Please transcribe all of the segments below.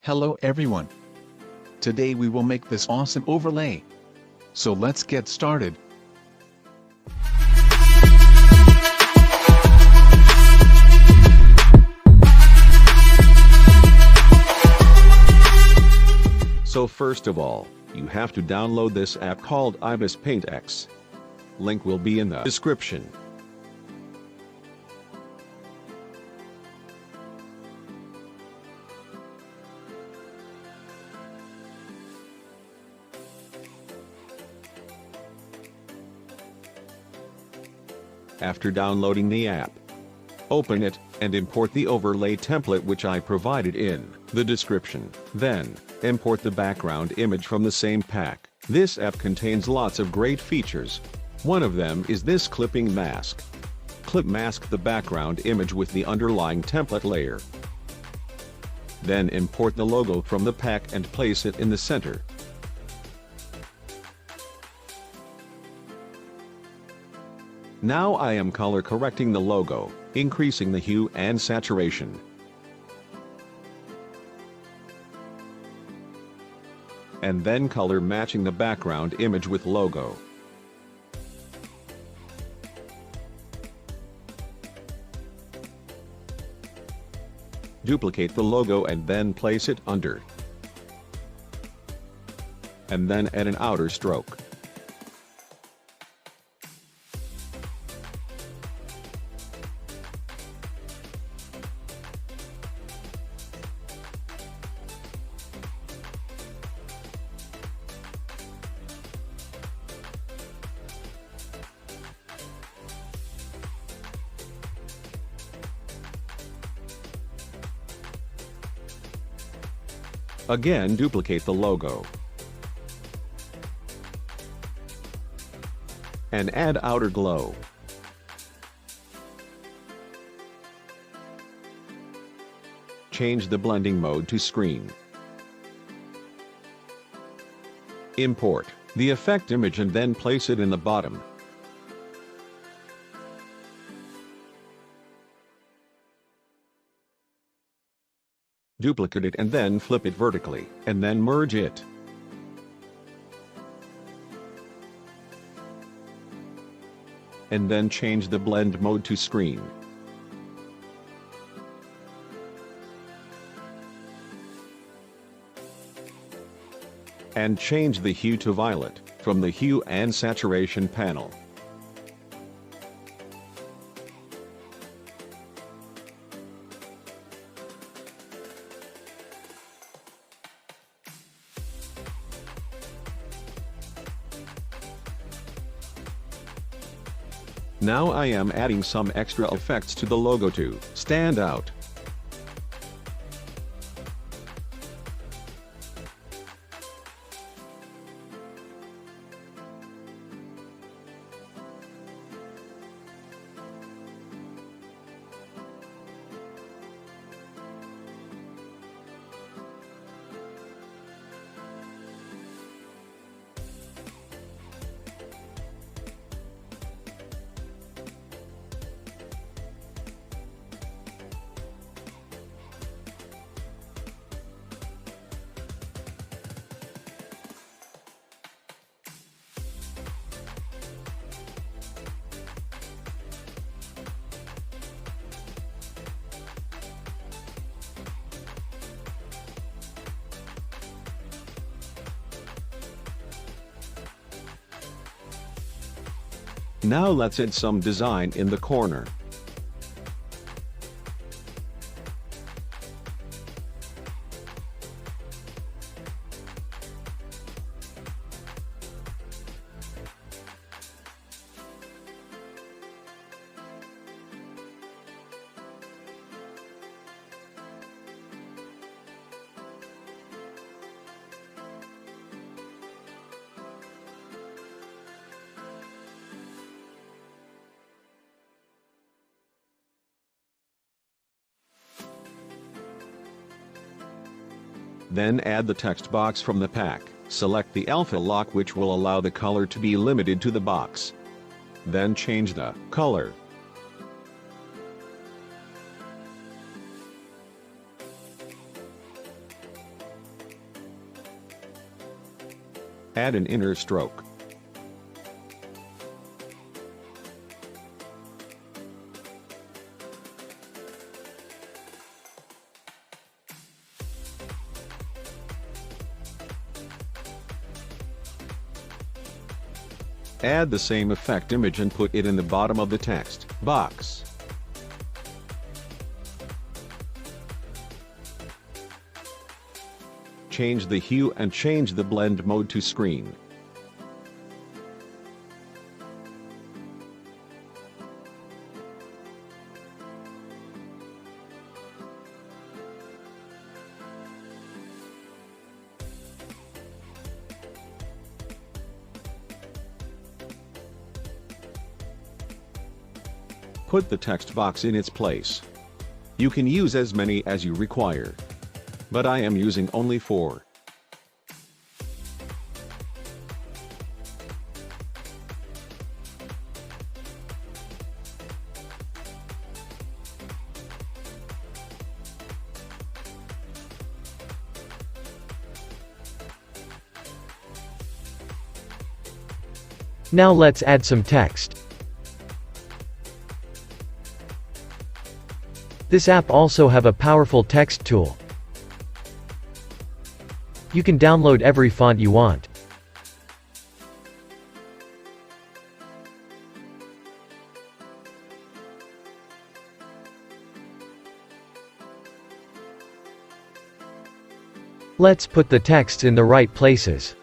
Hello everyone. Today we will make this awesome overlay. So let's get started. So first of all, you have to download this app called Ibis Paint X. Link will be in the description. After downloading the app, open it, and import the overlay template which I provided in the description. Then, import the background image from the same pack. This app contains lots of great features. One of them is this clipping mask. Mask the background image with the underlying template layer. Then import the logo from the pack and place it in the center. Now I am color correcting the logo, increasing the hue and saturation. And then color matching the background image with logo. Duplicate the logo and then place it under. And then add an outer stroke. Again, duplicate the logo. And add outer glow. Change the blending mode to screen. Import the effect image and then place it in the bottom. Duplicate it and then flip it vertically, and then merge it. And then change the blend mode to screen. And change the hue to violet, from the hue and saturation panel. Now I am adding some extra effects to the logo to stand out. Now let's add some design in the corner. Then add the text box from the pack. Select the alpha lock which will allow the color to be limited to the box. Then change the color. Add an inner stroke. Add the same effect image and put it in the bottom of the text box. Change the hue and change the blend mode to screen. Put the text box in its place. You can use as many as you require, but I am using only 4. Now let's add some text. This app also have a powerful text tool. You can download every font you want. Let's put the texts in the right places.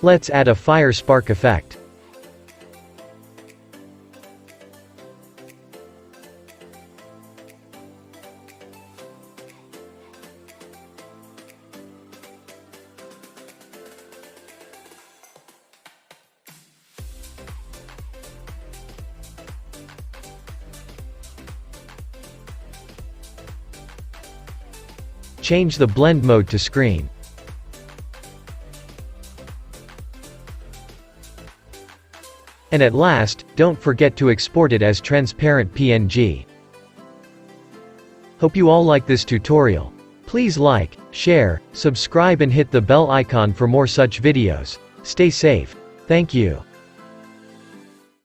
Let's add a fire spark effect. Change the blend mode to screen. And at last, don't forget to export it as transparent PNG. Hope you all like this tutorial. Please like, share, subscribe and hit the bell icon for more such videos. Stay safe. Thank you.